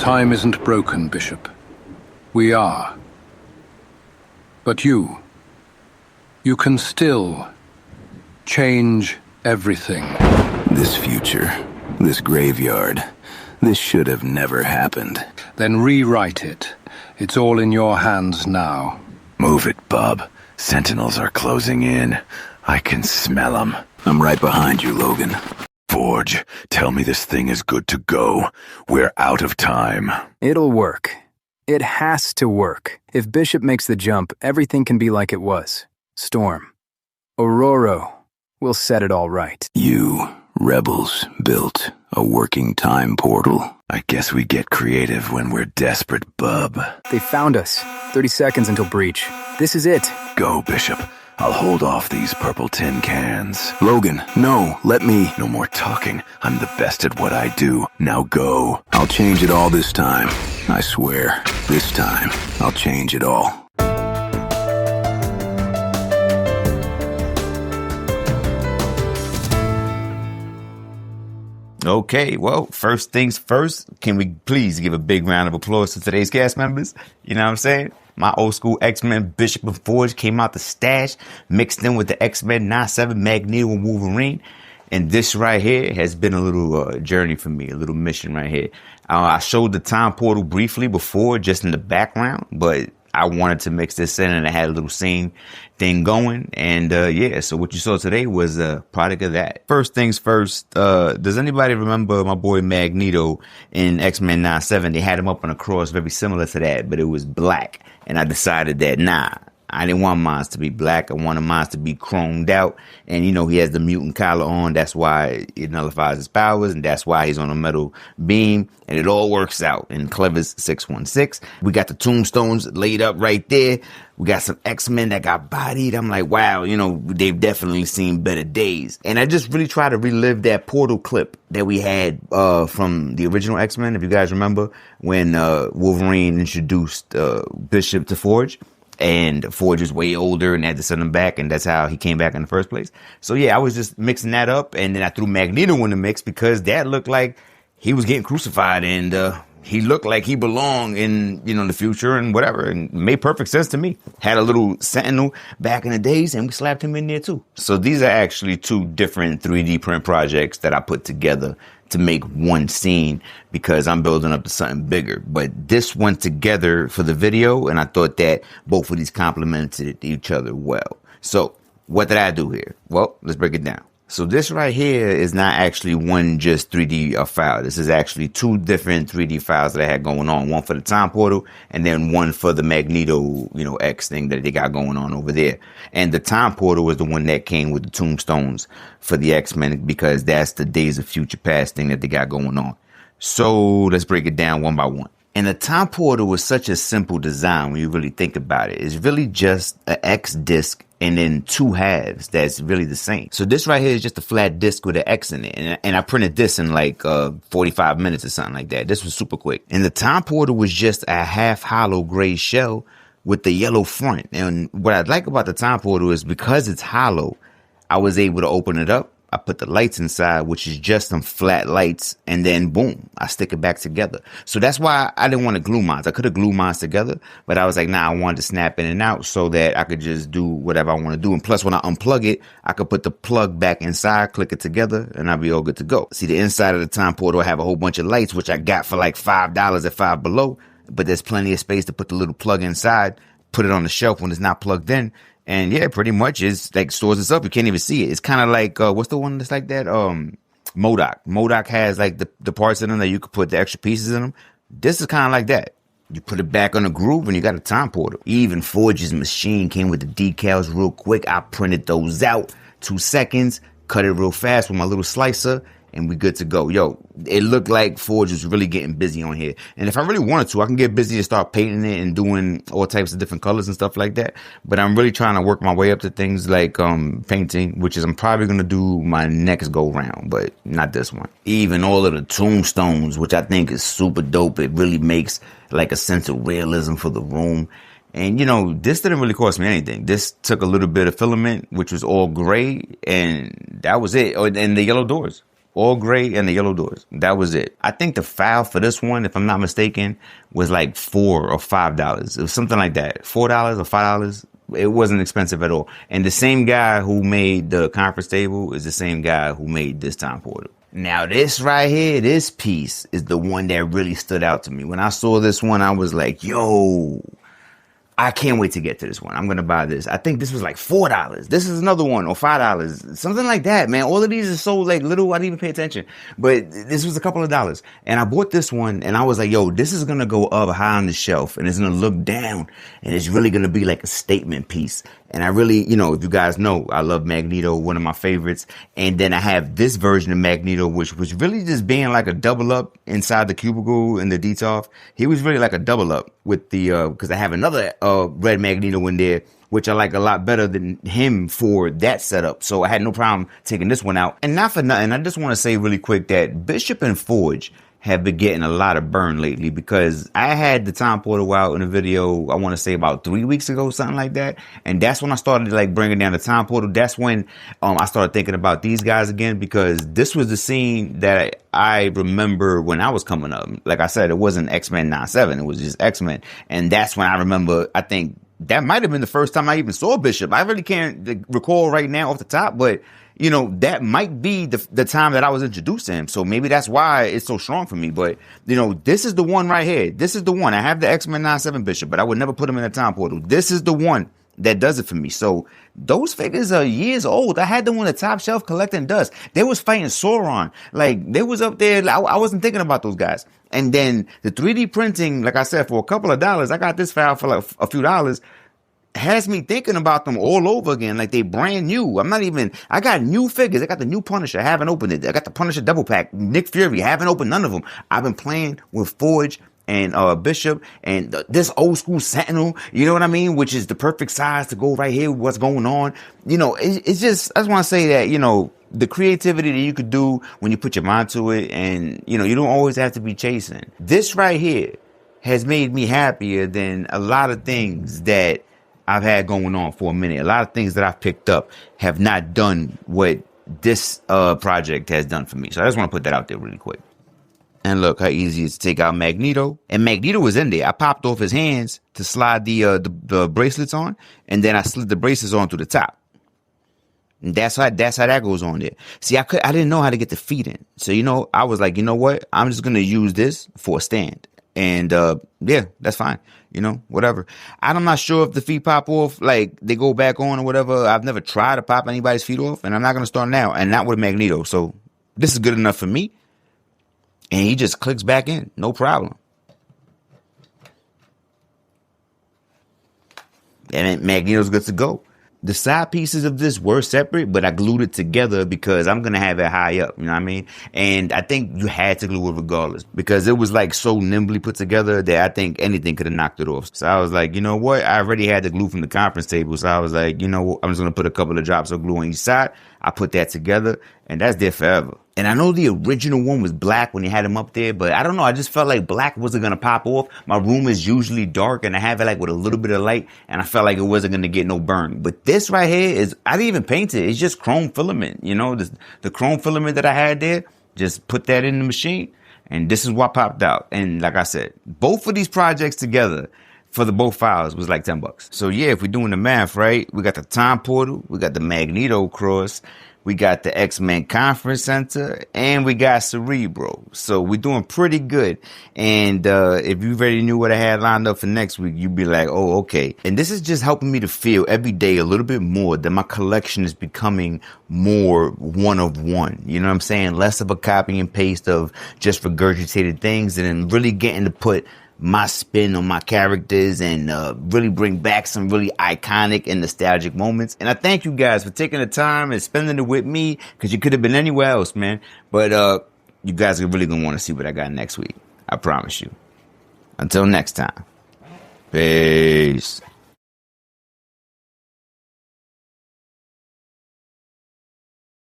Time isn't broken, Bishop. We are. But you can still change everything. This future, this graveyard, this should have never happened. Then rewrite it. It's all in your hands now. Move it, Bob. Sentinels are closing in. I can smell them. I'm right behind you, Logan. Forge, tell me this thing is good to go. We're out of time. It'll work. It has to work. If Bishop makes the jump, everything can be like it was. Storm. Aurora. We'll set it all right. You, rebels, built a working time portal. I guess we get creative when we're desperate, bub. They found us. 30 seconds until breach. This is it. Go, Bishop. I'll hold off these purple tin cans. Logan, no, let me. No more talking. I'm the best at what I do. Now go. I'll change it all this time. I swear. This time, I'll change it all. Okay, well, first things first, can we please give a big round of applause to today's cast members? You know what I'm saying? My old school X-Men Bishop and Forge came out the stash, mixed in with the X-Men 97 Magneto and Wolverine. And this right here has been a little journey for me, a little mission right here. I showed the time portal briefly before, just in the background, but I wanted to mix this in and I had a little scene thing going. And yeah, so what you saw today was a product of that. First things first, does anybody remember my boy Magneto in X-Men 97? They had him up on a cross very similar to that, but it was black. And I decided that, nah, I didn't want mine to be black. I wanted mine to be chromed out. And, you know, he has the mutant collar on. That's why it nullifies his powers. And that's why he's on a metal beam. And it all works out in Clever's 616. We got the tombstones laid up right there. We got some X-Men that got bodied. I'm like, wow, you know, they've definitely seen better days. And I just really try to relive that portal clip that we had from the original X-Men. If you guys remember when Wolverine introduced Bishop to Forge. And Forge is way older and had to send him back. And that's how he came back in the first place. So, yeah, I was just mixing that up. And then I threw Magneto in the mix because that looked like he was getting crucified. And he looked like he belonged in, you know, the future and whatever. And it made perfect sense to me. Had a little Sentinel back in the days and we slapped him in there, too. So these are actually two different 3D print projects that I put together to make one scene because I'm building up to something bigger. But this went together for the video, and I thought that both of these complemented each other well. So what did I do here? Well, let's break it down. So this right here is not actually one just 3D file. This is actually two different 3D files that I had going on. One for the time portal and then one for the Magneto, you know, X thing that they got going on over there. And the time portal was the one that came with the tombstones for the X-Men because that's the Days of Future Past thing that they got going on. So let's break it down one by one. And the time portal was such a simple design when you really think about it. It's really just an X disc and then two halves that's really the same. So this right here is just a flat disc with an X in it. And I printed this in like 45 minutes or something like that. This was super quick. And the time portal was just a half hollow gray shell with the yellow front. And what I like about the time portal is because it's hollow, I was able to open it up. I put the lights inside, which is just some flat lights, and then boom, I stick it back together. So that's why I didn't want to glue mines. I could have glued mines together, but I was like, nah, I wanted to snap in and out so that I could just do whatever I want to do. And plus, when I unplug it, I could put the plug back inside, click it together, and I'll be all good to go. See, the inside of the time portal, I have a whole bunch of lights, which I got for like $5 at Five Below, but there's plenty of space to put the little plug inside, put it on the shelf when it's not plugged in. And yeah, pretty much it's like stores itself. You can't even see it. It's kind of like, what's the one that's like that? MODOK. MODOK has like the parts in them that you could put the extra pieces in them. This is kind of like that. You put it back on the groove and you got a time portal. Even Forge's machine came with the decals real quick. I printed those out, 2 seconds, cut it real fast with my little slicer. And we good to go. Yo, it looked like Forge was really getting busy on here. And if I really wanted to, I can get busy and start painting it and doing all types of different colors and stuff like that. But I'm really trying to work my way up to things like painting, which is I'm probably going to do my next go round, but not this one. Even all of the tombstones, which I think is super dope. It really makes like a sense of realism for the room. And, you know, this didn't really cost me anything. This took a little bit of filament, which was all gray, and that was it. Oh, and the yellow doors. all gray, and the yellow doors. That was it. I think the file for this one, if I'm not mistaken, was like $4 or $5. It was something like that. $4 or $5. It wasn't expensive at all. And the same guy who made the conference table is the same guy who made this time portal. Now this right here, this piece is the one that really stood out to me. When I saw this one, I was like, yo, I can't wait to get to this one. I'm going to buy this. I think this was like $4. This is another one, or $5. Something like that, man. All of these are so like little, I didn't even pay attention. But this was a couple of dollars. And I bought this one and I was like, yo, this is going to go up high on the shelf and it's going to look down and it's really going to be like a statement piece. And I really, you know, if you guys know, I love Magneto, one of my favorites. And then I have this version of Magneto, which was really just being like a double up inside the cubicle in the detoff. He was really like a double up with the, because I have another red Magneto in there, which I like a lot better than him for that setup. So I had no problem taking this one out. And not for nothing, I just want to say really quick that Bishop and Forge have been getting a lot of burn lately, because I had the time portal out in a video, I want to say about 3 weeks ago, something like that. And that's when I started like bringing down the time portal. That's when I started thinking about these guys again, because this was the scene that I remember when I was coming up. Like I said, it wasn't X-Men 97, it was just X-Men. And that's when I remember, I think that might have been the first time I even saw Bishop. I really can't recall right now off the top, but you know, that might be the time that I was introduced to him. So maybe that's why it's so strong for me. But, you know, this is the one right here. This is the one. I have the X-Men 97 Bishop, but I would never put him in a time portal. This is the one that does it for me. So those figures are years old. I had them on the top shelf collecting dust. They was fighting Sauron. Like, they was up there. I wasn't thinking about those guys. And then the 3D printing, like I said, for a couple of dollars, I got this file for like a few dollars, has me thinking about them all over again, like they brand new. I got new figures. I got the new Punisher. I haven't opened it. I got the Punisher double pack. Nick Fury. I haven't opened none of them. I've been playing with Forge and Bishop and this old school Sentinel, you know what I mean? Which is the perfect size to go right here with what's going on. You know, it's just, I just want to say that, you know, the creativity that you could do when you put your mind to it, and, you know, you don't always have to be chasing. This right here has made me happier than a lot of things that I've had going on for a minute. A lot of things that I've picked up have not done what this project has done for me. So I just want to put that out there really quick. And look how easy it is to take out Magneto. And Magneto was in there. I popped off his hands to slide the bracelets on, and then I slid the bracelets on to the top. And that's how that goes on there. See, I didn't know how to get the feet in. So, you know, I was like, you know what? I'm just going to use this for a stand. And yeah, that's fine. You know, whatever. I'm not sure if the feet pop off, like they go back on or whatever. I've never tried to pop anybody's feet off, and I'm not going to start now, and not with Magneto. So this is good enough for me. And he just clicks back in. No problem. And Magneto's good to go. The side pieces of this were separate, but I glued it together because I'm going to have it high up. You know what I mean? And I think you had to glue it regardless, because it was like so nimbly put together that I think anything could have knocked it off. So I was like, you know what? I already had the glue from the conference table. So I was like, you know what? I'm just going to put a couple of drops of glue on each side. I put that together, and that's there forever. And I know the original one was black when you had him up there, but I don't know. I just felt like black wasn't going to pop off. My room is usually dark, and I have it like with a little bit of light, and I felt like it wasn't going to get no burn. But this right here is, I didn't even paint it. It's just chrome filament. You know, the chrome filament that I had there, just put that in the machine, and this is what popped out. And like I said, both of these projects together for the both files was like $10. So yeah, if we're doing the math right, we got the time portal, we got the Magneto cross, we got the X-Men Conference Center, and we got Cerebro. So we're doing pretty good. And if you already knew what I had lined up for next week, you'd be like, oh, okay. And this is just helping me to feel every day a little bit more that my collection is becoming more one of one. You know what I'm saying? Less of a copy and paste of just regurgitated things, and then really getting to put my spin on my characters and really bring back some really iconic and nostalgic moments. And I thank you guys for taking the time and spending it with me, because you could have been anywhere else, man. But you guys are really going to want to see what I got next week. I promise you. Until next time. Peace.